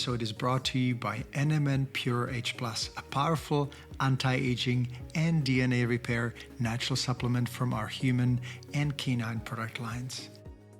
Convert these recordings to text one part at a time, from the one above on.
episode is brought to you by NMN Pure H+, a powerful anti-aging and DNA repair natural supplement from our human and canine product lines.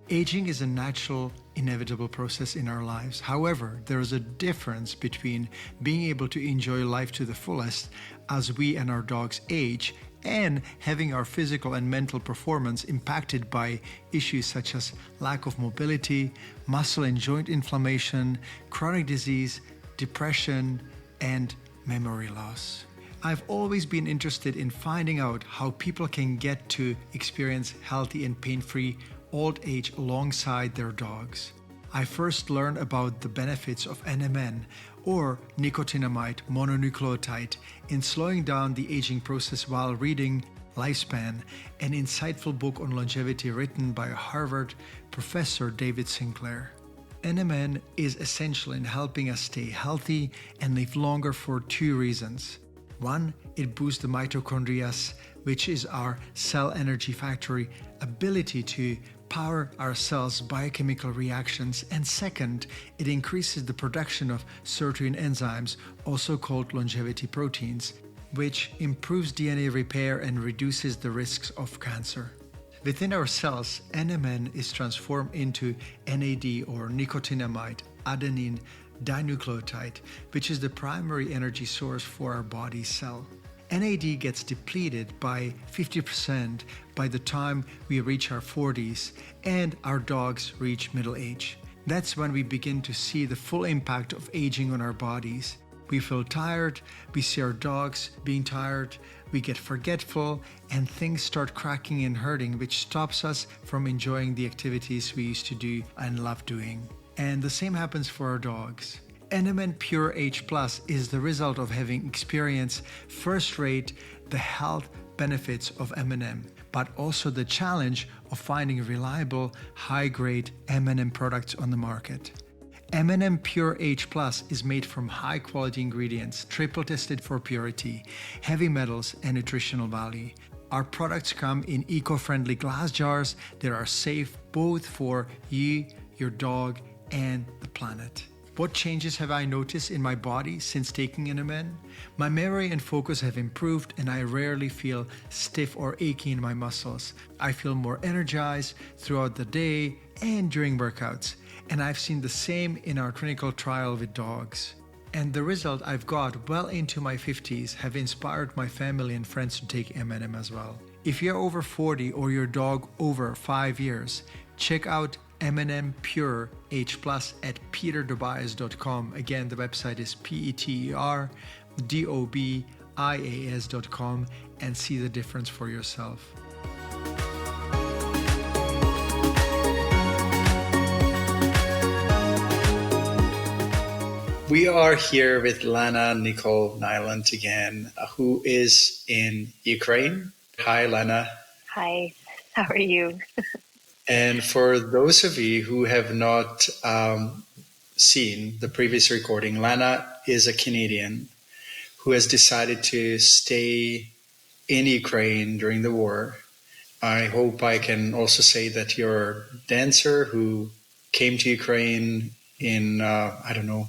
Aging is a natural, inevitable process in our lives. However, there is a difference between being able to enjoy life to the fullest as we and our dogs age and having our physical and mental performance impacted by issues such as lack of mobility, muscle and joint inflammation, chronic disease, depression, and memory loss. I've always been interested in finding out how people can get to experience healthy and pain-free old age alongside their dogs. I first learned about the benefits of NMN, or nicotinamide mononucleotide, in slowing down the aging process while reading Lifespan, an insightful book on longevity written by Harvard professor David Sinclair. NMN is essential in helping us stay healthy and live longer for two reasons. One, it boosts the mitochondria's, which is our cell energy factory, ability to power our cells' biochemical reactions, and second, it increases the production of certain enzymes, also called longevity proteins, which improves DNA repair and reduces the risks of cancer. Within our cells, NMN is transformed into NAD, or nicotinamide adenine dinucleotide, which is the primary energy source for our body cell. NAD gets depleted by 50% by the time we reach our 40s and our dogs reach middle age. That's when we begin to see the full impact of aging on our bodies. We feel tired, we see our dogs being tired, we get forgetful, and things start cracking and hurting, which stops us from enjoying the activities we used to do and love doing. And the same happens for our dogs. NMN Pure H+ is the result of having experienced first-rate the health benefits of M&M, but also the challenge of finding reliable, high-grade M&M products on the market. M&M Pure H+ is made from high-quality ingredients, triple-tested for purity, heavy metals, and nutritional value. Our products come in eco-friendly glass jars that are safe both for you, your dog, and the planet. What changes have I noticed in my body since taking NMN? My memory and focus have improved, and I rarely feel stiff or achy in my muscles. I feel more energized throughout the day and during workouts, and I've seen the same in our clinical trial with dogs. And the result I've got well into my 50s have inspired my family and friends to take M&M as well. If you're over 40 or your dog over 5 years, check out M&M Pure H+ at peterdobias.com. Again, the website is peterdobias.com, and see the difference for yourself. We are here with Lana Niland again, who is in Ukraine. Hi, Lana. Hi, how are you? And for those of you who have not seen the previous recording, Lana is a Canadian who has decided to stay in Ukraine during the war. I hope I can also say that you're a dancer who came to Ukraine in, a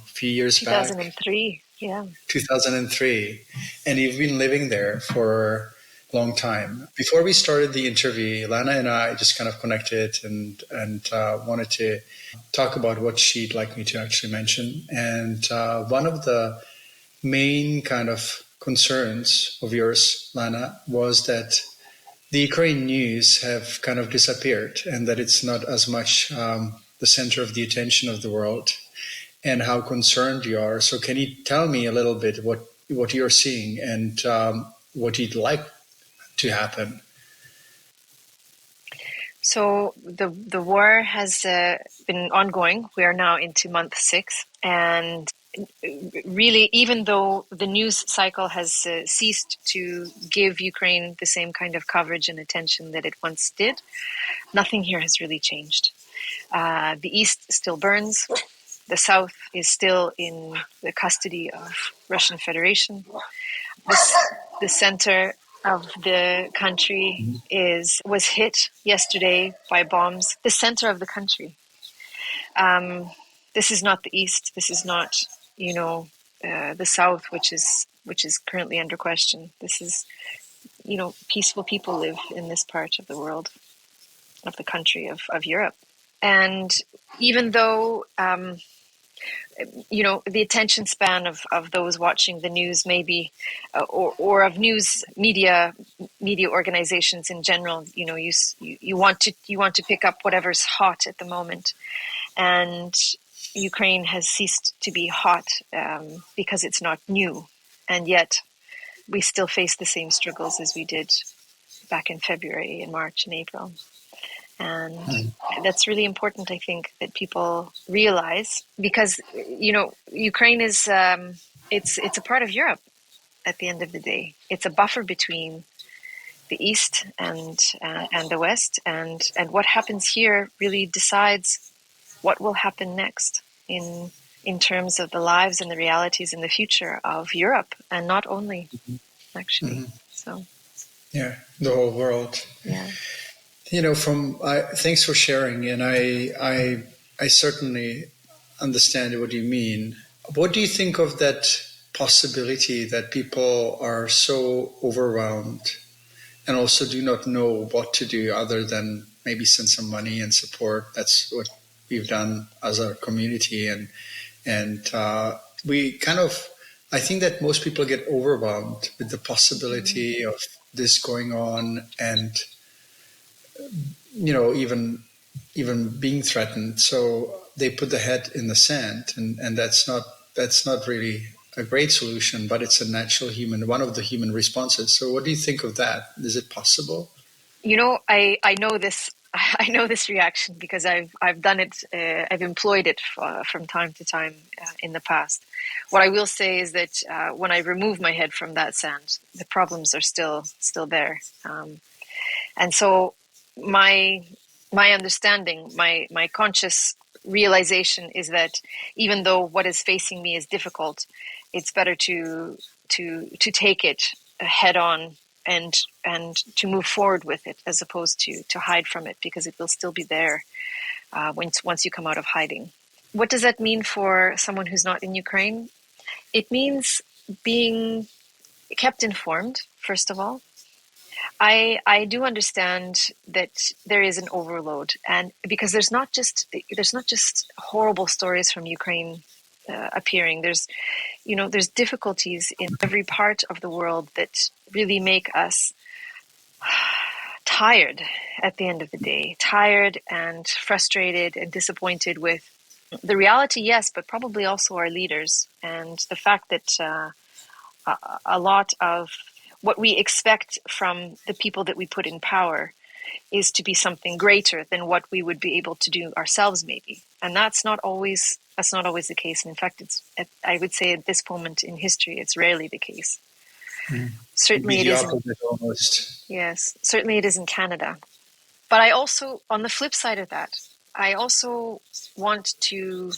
few years back. 2003, yeah. 2003. And you've been living there for long time. Before we started the interview, Lana and I just kind of connected and wanted to talk about what she'd like me to actually mention. And one of the main kind of concerns of yours, Lana, was that the Ukraine news have kind of disappeared and that it's not as much the center of the attention of the world, and how concerned you are. So can you tell me a little bit what you're seeing and what you'd like to happen? So the war has been ongoing. We are now into month 6, and really, even though the news cycle has ceased to give Ukraine the same kind of coverage and attention that it once did, nothing here has really changed. The east still burns. The south is still in the custody of Russian Federation. The center of the country was hit yesterday by bombs. The center of the country. This is not the East. This is not, the South, which is currently under question. This is, peaceful people live in this part of the world, of the country of Europe. And even though, the attention span of those watching the news maybe, or of news media organizations in general, you want to pick up whatever's hot at the moment. And Ukraine has ceased to be hot because it's not new. And yet we still face the same struggles as we did back in February and March and April. And that's really important, I think, that people realize, because, Ukraine is, it's a part of Europe at the end of the day. It's a buffer between the East and the West. And what happens here really decides what will happen next in terms of the lives and the realities and the future of Europe, and not only, actually. So, yeah, the whole world. Yeah. Thanks for sharing, and I certainly understand what you mean. What do you think of that possibility that people are so overwhelmed and also do not know what to do other than maybe send some money and support? That's what we've done as a community, and we kind of, I think that most people get overwhelmed with the possibility of this going on, and even being threatened. So they put the head in the sand, and that's not really a great solution, but it's a natural one of the human responses. So what do you think of that? Is it possible? I know this. I know this reaction because I've done it. I've employed it from time to time in the past. What I will say is that when I remove my head from that sand, the problems are still there, and so my understanding, my conscious realization is that even though what is facing me is difficult, it's better to take it head on and to move forward with it, as opposed to hide from it, because it will still be there once you come out of hiding. What does that mean for someone who's not in Ukraine? It means being kept informed, first of all. I do understand that there is an overload, and because there's not just horrible stories from Ukraine appearing. There's difficulties in every part of the world that really make us tired at the end of the day, tired and frustrated and disappointed with the reality, yes, but probably also our leaders, and the fact that a lot of what we expect from the people that we put in power is to be something greater than what we would be able to do ourselves, maybe. And that's not always the case. And in fact, I would say at this moment in history, it's rarely the case. Certainly it isn't. Almost. Yes, certainly it is in Canada. But I also, on the flip side of that, I also want to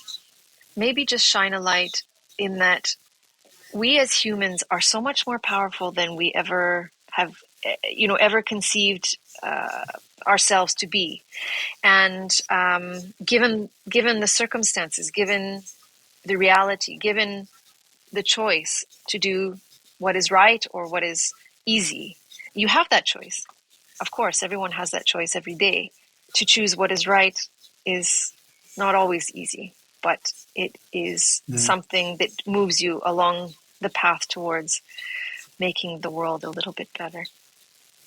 maybe just shine a light in that we as humans are so much more powerful than we ever have, ever conceived ourselves to be. And given the circumstances, given the reality, given the choice to do what is right or what is easy, you have that choice. Of course, everyone has that choice every day. To choose what is right is not always easy, but it is something that moves you along the path towards making the world a little bit better.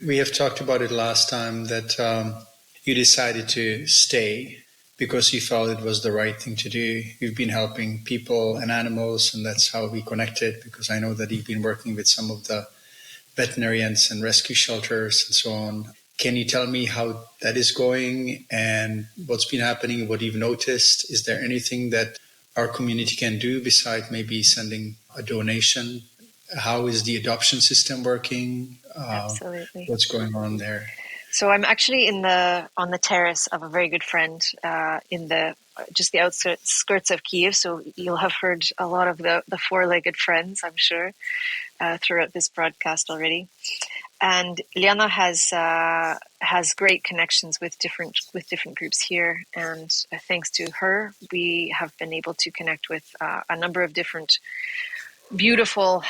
We have talked about it last time that you decided to stay because you felt it was the right thing to do. You've been helping people and animals, and that's how we connected, because I know that you've been working with some of the veterinarians and rescue shelters and so on. Can you tell me how that is going and what's been happening, what you've noticed? Is there anything that our community can do besides maybe sending a donation? How is the adoption system working? Absolutely. What's going on there? So I'm actually on the terrace of a very good friend in the outskirts of Kiev. So you'll have heard a lot of the four-legged friends, I'm sure, throughout this broadcast already. And Liana has great connections with different groups here, and thanks to her, we have been able to connect with a number of different beautiful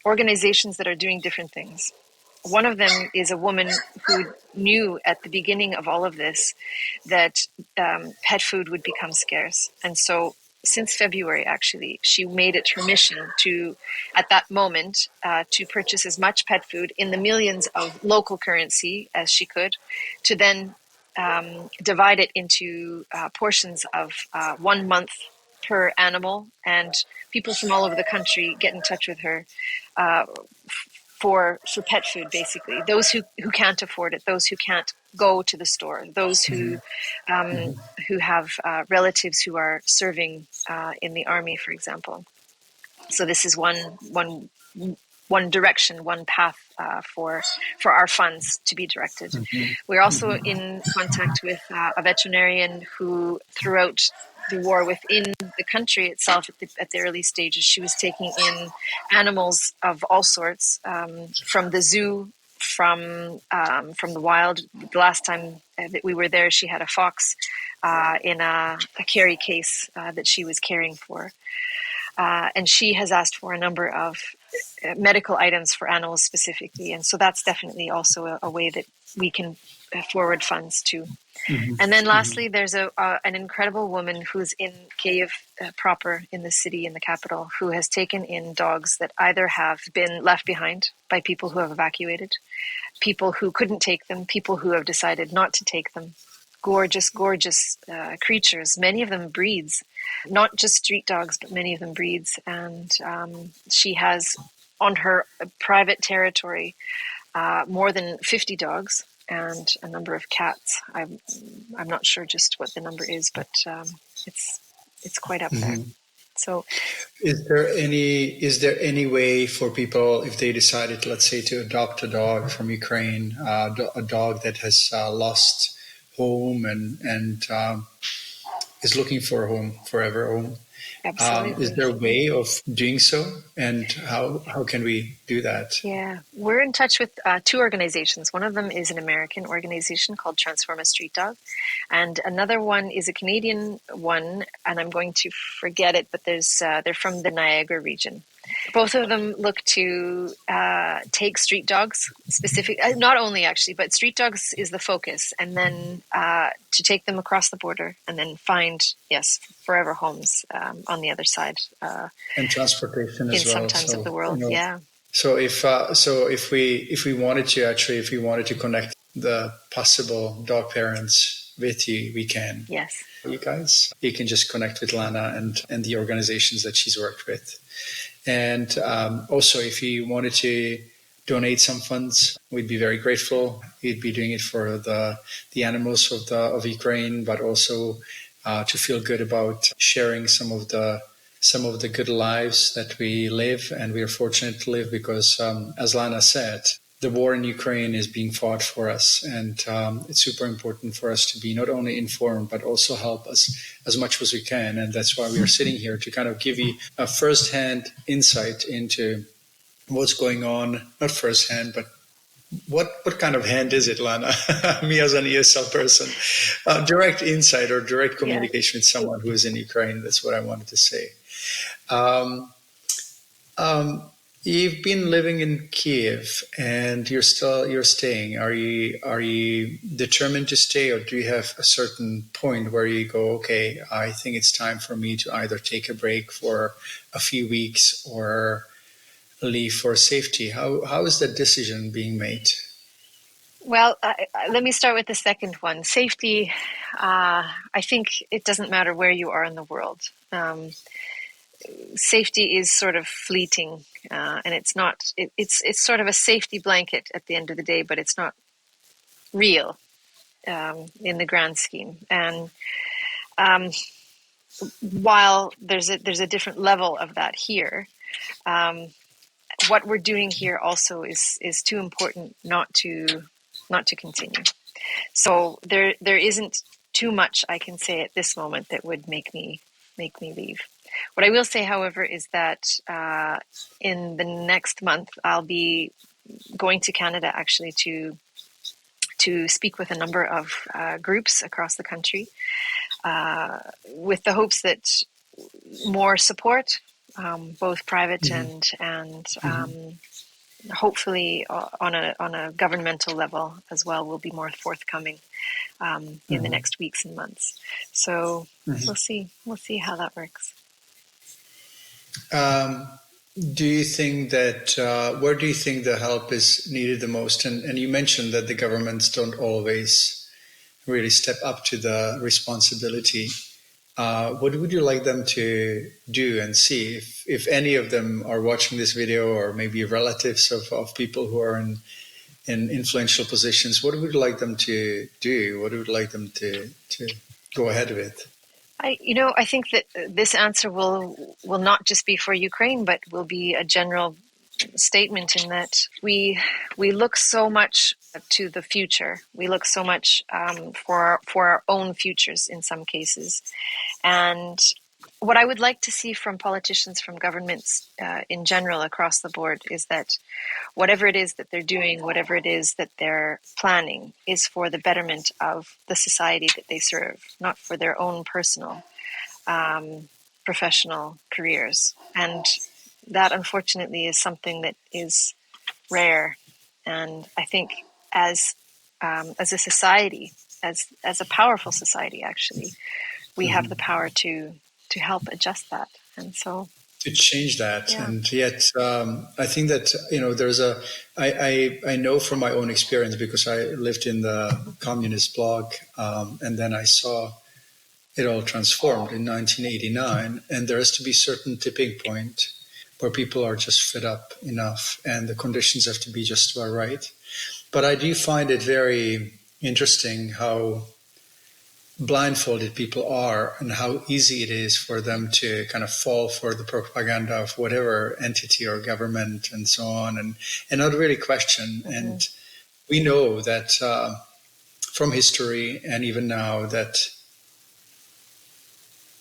organizations that are doing different things. One of them is a woman who knew at the beginning of all of this that pet food would become scarce. And so since February, actually, she made it her mission to, at that moment, to purchase as much pet food in the millions of local currency as she could, to then divide it into portions of 1 month per animal. And people from all over the country get in touch with her for pet food, basically. Those who can't afford it, those who can't go to the store, those who have relatives who are serving in the army, for example. So this is one direction, one path for our funds to be directed. We're also in contact with a veterinarian who, throughout the war within the country itself, at the early stages, she was taking in animals of all sorts, from the zoo, from the wild. The last time that we were there, she had a fox in a carry case that she was caring for. And she has asked for a number of medical items for animals specifically. And so that's definitely also a way that we can forward funds to. And then lastly, there's an incredible woman who's in Kiev proper, in the city, in the capital, who has taken in dogs that either have been left behind by people who have evacuated, people who couldn't take them, people who have decided not to take them. Gorgeous, gorgeous creatures, many of them breeds, not just street dogs, but many of them breeds. And she has on her private territory more than 50 dogs and a number of cats. I'm not sure just what the number is, but it's quite up there. So, is there any way for people, if they decided, let's say, to adopt a dog from Ukraine, a dog that has lost home and is looking for a home, forever home? Absolutely. Is there a way of doing so, and how can we do that? Yeah, we're in touch with two organizations. One of them is an American organization called Transform a Street Dog, and another one is a Canadian one, and I'm going to forget it, but they're from the Niagara region. Both of them look to take street dogs, not only actually, but street dogs is the focus, and then to take them across the border and then find, forever homes on the other side. And transportation as well. Sometimes of the world, yeah. So if we wanted to connect the possible dog parents with you, we can. Yes. You guys, you can just connect with Lana and the organizations that she's worked with. And also, if you wanted to donate some funds, we'd be very grateful. We'd be doing it for the animals of Ukraine, but also to feel good about sharing some of the good lives that we live, and we are fortunate to live because, as Lana said, the war in Ukraine is being fought for us, and it's super important for us to be not only informed but also help us as much as we can. And that's why we are sitting here, to kind of give you a first-hand insight into what's going on. Not first-hand, but what kind of hand is it, Lana? Me as an ESL person, direct insight or direct communication with someone who is in Ukraine. That's what I wanted to say. You've been living in Kiev, and you're staying. Are you determined to stay, or do you have a certain point where you go, okay, I think it's time for me to either take a break for a few weeks or leave for safety? How is that decision being made? Well, let me start with the second one. Safety. I think it doesn't matter where you are in the world. Safety is sort of fleeting, and it's not. It's sort of a safety blanket at the end of the day, but it's not real in the grand scheme. And while there's a different level of that here, what we're doing here also is too important not to continue. So there isn't too much I can say at this moment that would make me leave. What I will say, however, is that in the next month, I'll be going to Canada actually to speak with a number of groups across the country, with the hopes that more support, both private and hopefully on a governmental level as well, will be more forthcoming in the next weeks and months. So we'll see how that works. Do you think that where do you think the help is needed the most? And you mentioned that the governments don't always really step up to the responsibility. What would you like them to do and see? If any of them are watching this video, or maybe relatives of people who are in influential positions, what would you like them to do? What would you like them to go ahead with? I think that this answer will not just be for Ukraine, but will be a general statement in that we look so much to the future. We look so much for our own futures in some cases. And what I would like to see from politicians, from governments in general across the board, is that whatever it is that they're doing, whatever it is that they're planning, is for the betterment of the society that they serve, not for their own personal, professional careers. And that, unfortunately, is something that is rare. And I think as a society, as a powerful society, actually, we have the power to help adjust that. And so to change that. And yet I think that there's I know from my own experience, because I lived in the communist bloc, and then I saw it all transformed in 1989, and there has to be certain tipping point where people are just fed up enough and the conditions have to be just about right. But I do find it very interesting how blindfolded people are and how easy it is for them to kind of fall for the propaganda of whatever entity or government and so on, and not really question. And we know that from history and even now that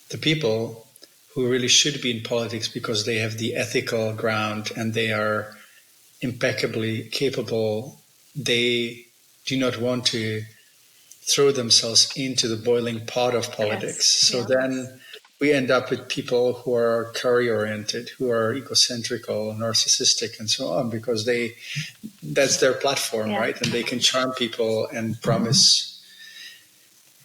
the people who really should be in politics because they have the ethical ground and they are impeccably capable, they do not want to throw themselves into the boiling pot of politics. So then we end up with people who are career-oriented, who are egocentrical, narcissistic, and so on, because that's their platform, right? And they can charm people and promise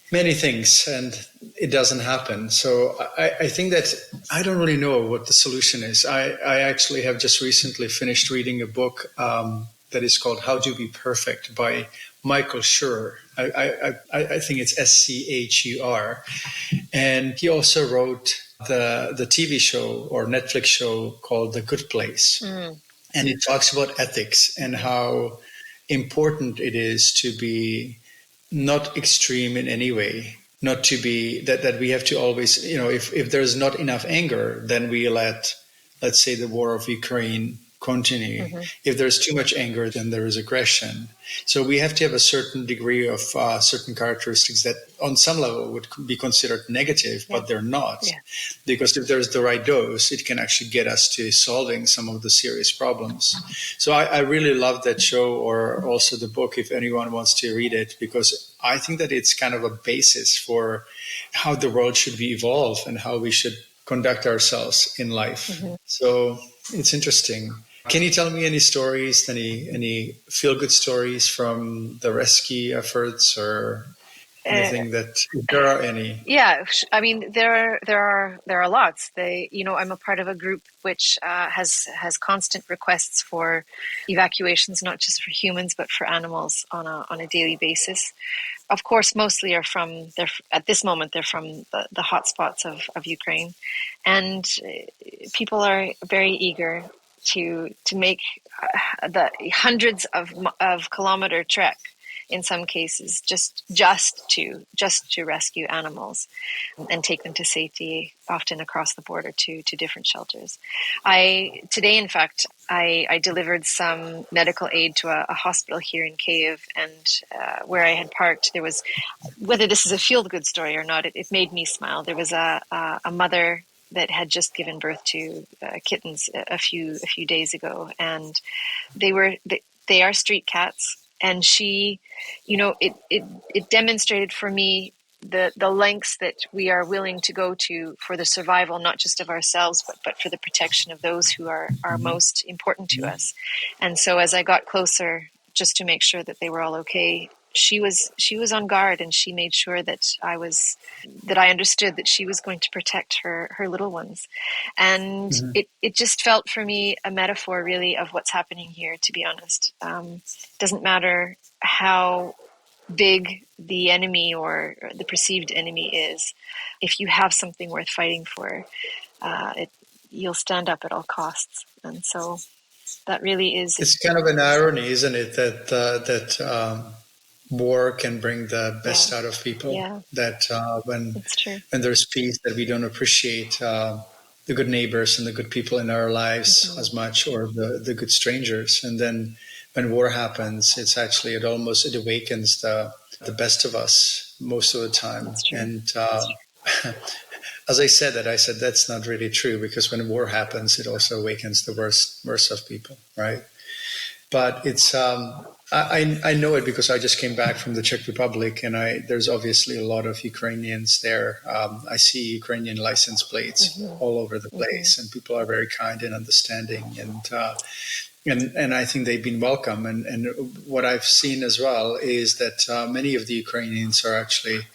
many things, and it doesn't happen. So I think that I don't really know what the solution is. I actually have just recently finished reading a book that is called How to Be Perfect by Michael Schur. I think it's Schur. And he also wrote the TV show or Netflix show called The Good Place. And it talks about ethics and how important it is to be not extreme in any way, not to be that we have to always, if there's not enough anger, then we let's say, the war of Ukraine continue. If there's too much anger, then there is aggression. So we have to have a certain degree of certain characteristics that on some level would be considered negative, but they're not. Because if there's the right dose, it can actually get us to solving some of the serious problems. So I really love that show, or also the book, if anyone wants to read it, because I think that it's kind of a basis for how the world should be evolved and how we should conduct ourselves in life. So it's interesting. Can you tell me any stories, any feel-good stories from the rescue efforts, or anything that, if there are any? Yeah, I mean, there are lots. I'm a part of a group which has constant requests for evacuations, not just for humans but for animals on a daily basis. Of course, mostly at this moment they're from the hot spots of Ukraine, and people are very eager to make the hundreds of kilometer trek in some cases just to rescue animals and take them to safety, often across the border to different shelters. Today, in fact, I delivered some medical aid to a hospital here in Kyiv, and where I had parked, there was, whether this is a feel-good story or not, it made me smile. There was a mother that had just given birth to kittens a few days ago, and they are street cats. And she, it demonstrated for me the lengths that we are willing to go to for the survival, not just of ourselves, but for the protection of those who are most important to us. And so as I got closer, just to make sure that they were all okay, she was on guard, and she made sure that I understood that she was going to protect her little ones. And it just felt for me a metaphor really of what's happening here, to be honest. Doesn't matter how big the enemy or the perceived enemy is, if you have something worth fighting for, you'll stand up at all costs. And so that really is. It's kind of an irony, isn't it, that war can bring the best out of people. Yeah. That when there's peace, that we don't appreciate the good neighbors and the good people in our lives as much, or the good strangers. And then when war happens, it awakens the best of us most of the time. And as I said that's not really true, because when war happens, it also awakens the worst of people, right? But it's I know it because I just came back from the Czech Republic, and there's obviously a lot of Ukrainians there. I see Ukrainian license plates all over the place, and people are very kind and understanding, and I think they've been welcome. And what I've seen as well is that many of the Ukrainians are actually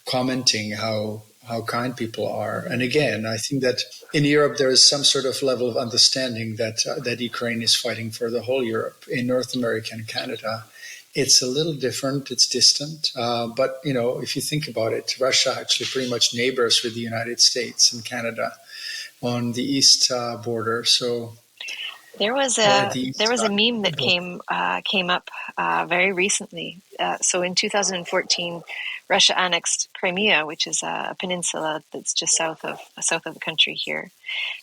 commenting how kind people are. And again, I think that in Europe there is some sort of level of understanding that Ukraine is fighting for the whole Europe. In North America and Canada, it's a little different. It's distant. But if you think about it, Russia actually pretty much neighbors with the United States and Canada on the east border. So there was a meme that came up very recently. So in 2014, Russia annexed Crimea, which is a peninsula that's just south of the country here.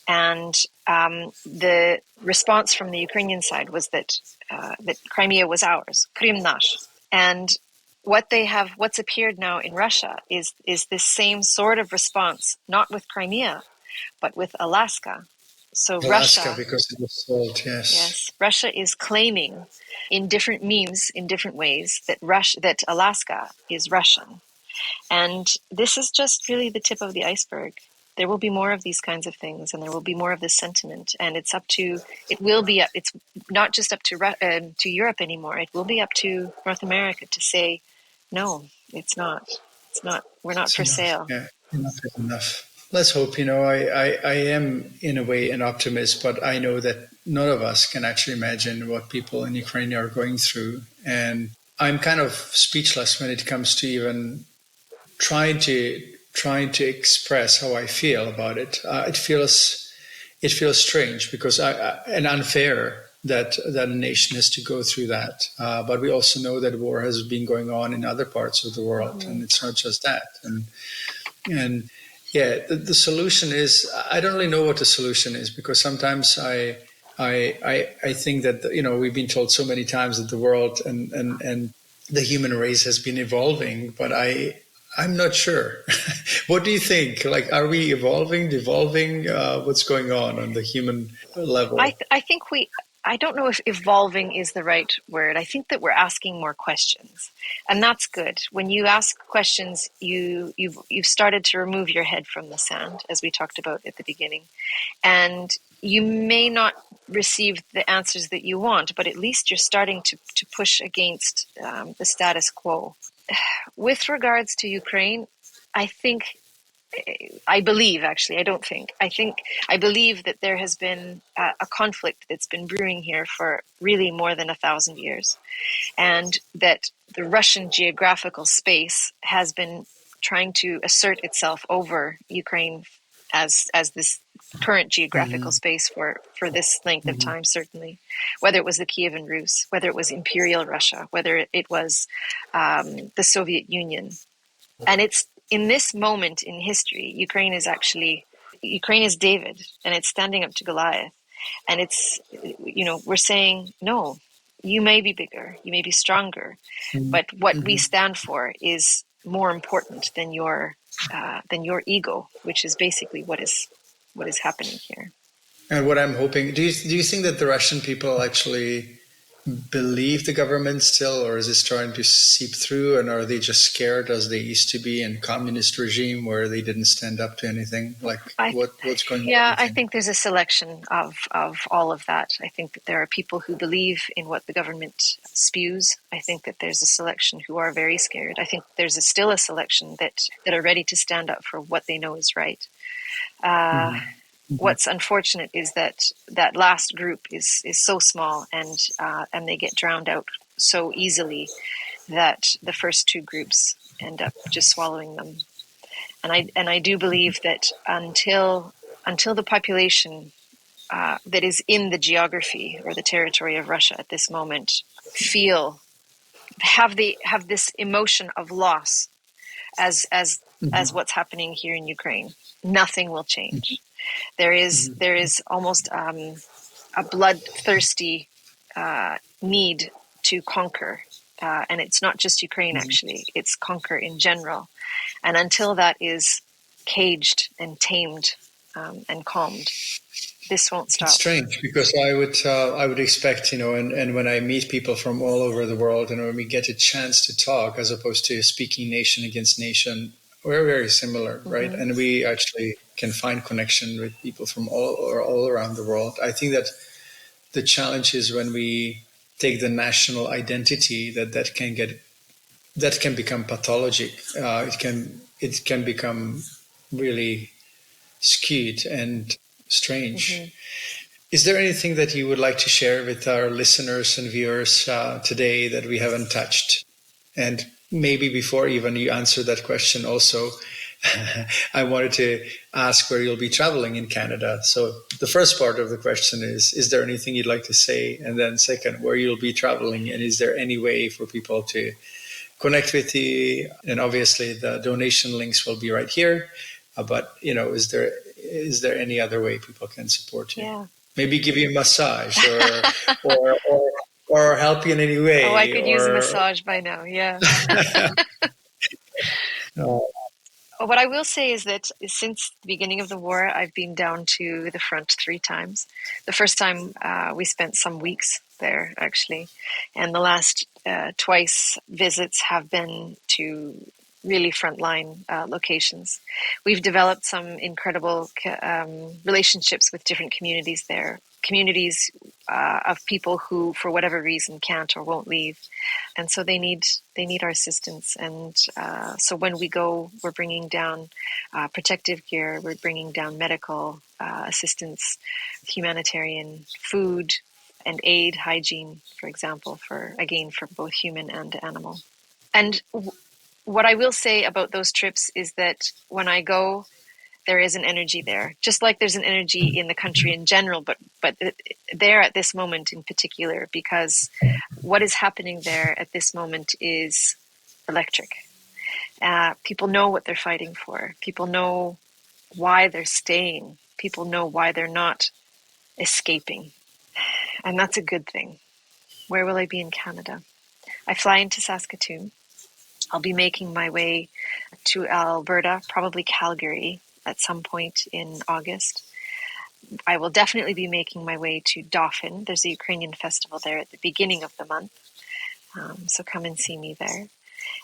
And the response from the Ukrainian side was that Crimea was ours, Krym nash. And what's appeared now in Russia is this same sort of response, not with Crimea, but with Alaska. So Russia, because it was sold, yes, Russia is claiming in different memes, in different ways, that Alaska is Russian, and this is just really the tip of the iceberg. There will be more of these kinds of things, and there will be more of this sentiment, and it's not just up to Europe anymore. It will be up to North America to say, no, it's not. We're not for sale. Yeah, enough is enough. Let's hope. I am in a way an optimist, but I know that none of us can actually imagine what people in Ukraine are going through. And I'm kind of speechless when it comes to even trying to express how I feel about it. It feels strange because and unfair that a nation has to go through that. But we also know that war has been going on in other parts of the world, and it's not just that. And yeah, the solution is, I don't really know what the solution is, because sometimes I think that, we've been told so many times that the world and the human race has been evolving, but I'm not sure. What do you think? Like, are we evolving, devolving? What's going on the human level? I don't know if evolving is the right word. I think that we're asking more questions, and that's good. When you ask questions, you've started to remove your head from the sand, as we talked about at the beginning. And you may not receive the answers that you want, but at least you're starting to push against the status quo. With regards to Ukraine, I believe that there has been a conflict that's been brewing here for really more than 1,000 years, and that the Russian geographical space has been trying to assert itself over Ukraine as this current geographical space for this length of time, certainly, whether it was the Kievan Rus, whether it was Imperial Russia, whether it was the Soviet Union. And it's in this moment in history, Ukraine is David, and it's standing up to Goliath. And it's, we're saying, no, you may be bigger, you may be stronger, but what we stand for is more important than your ego, which is basically what is happening here. And what I'm hoping, do you think that the Russian people actually believe the government still, or is it starting to seep through? And are they just scared as they used to be in communist regime where they didn't stand up to anything? Like what's going on? Yeah, I think there's a selection of all of that. I think that there are people who believe in what the government spews. I think that there's a selection who are very scared. I think there's still a selection that are ready to stand up for what they know is right. What's unfortunate is that that last group is so small, and they get drowned out so easily that the first two groups end up just swallowing them. And I do believe that until the population that is in the geography or the territory of Russia at this moment have this emotion of loss as what's happening here in Ukraine, nothing will change. There is almost a bloodthirsty need to conquer, and it's not just Ukraine actually; it's conquer in general. And until that is caged and tamed and calmed, this won't stop. It's strange because I would expect, and when I meet people from all over the world, and when we get a chance to talk, as opposed to speaking nation against nation, we're very similar, right? And we actually can find connection with people from all around the world. I think that the challenge is when we take the national identity that can become pathologic. It can become really skewed and strange. Is there anything that you would like to share with our listeners and viewers today that we haven't touched? And maybe before even you answer that question also, I wanted to ask where you'll be traveling in Canada. So the first part of the question is there anything you'd like to say? And then second, where you'll be traveling, and is there any way for people to connect with you? And obviously the donation links will be right here. But, is there any other way people can support you? Yeah. Maybe give you a massage or help you in any way. Oh, I could use a massage by now. Yeah. What I will say is that since the beginning of the war, I've been down to the front 3 times. The first time we spent some weeks there, actually. And the last twice visits have been to really frontline locations. We've developed some incredible relationships with different communities there. Communities of people who, for whatever reason, can't or won't leave, and so they need our assistance. And so when we go, we're bringing down protective gear, we're bringing down medical assistance, humanitarian food, and aid, hygiene, for example, for both human and animal. And what I will say about those trips is that when I go, there is an energy there, just like there's an energy in the country in general, but there at this moment in particular, because what is happening there at this moment is electric. People know what they're fighting for. People know why they're staying. People know why they're not escaping. And that's a good thing. Where will I be in Canada? I fly into Saskatoon. I'll be making my way to Alberta, probably Calgary, at some point in August. I will definitely be making my way to Dauphin. There's a Ukrainian festival there at the beginning of the month. So come and see me there.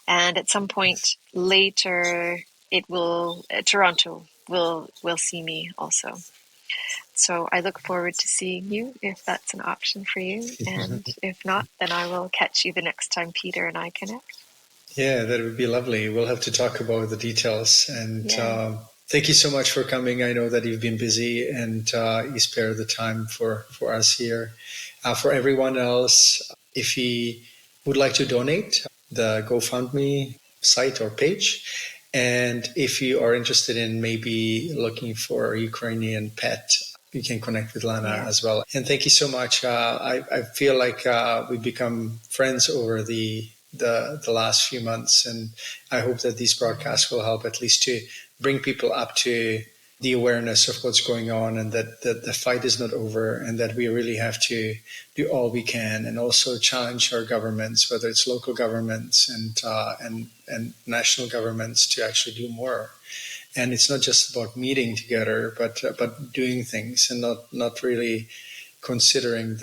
And at some point later, Toronto will see me also. So I look forward to seeing you if that's an option for you. And if not, then I will catch you the next time Peter and I connect. Yeah, that would be lovely. We'll have to talk about the details. And thank you so much for coming. I know that you've been busy and you spare the time for us here. For everyone else, if you would like to donate, the GoFundMe site or page. And if you are interested in maybe looking for a Ukrainian pet, you can connect with Lana as well. And thank you so much. I feel like we've become friends over the last few months, and I hope that these broadcasts will help at least to bring people up to the awareness of what's going on, and that the fight is not over, and that we really have to do all we can, and also challenge our governments, whether it's local governments and national governments, to actually do more. And it's not just about meeting together, but doing things, and not really considering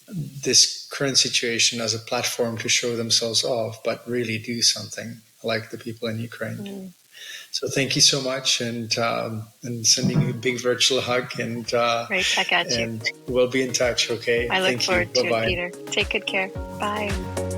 this current situation as a platform to show themselves off, but really do something like the people in Ukraine. Mm. So thank you so much, and sending you a big virtual hug, and Right back at you. and we'll be in touch. Okay. I look Thank you. forward to it, Bye-bye. Peter. Take good care. Bye.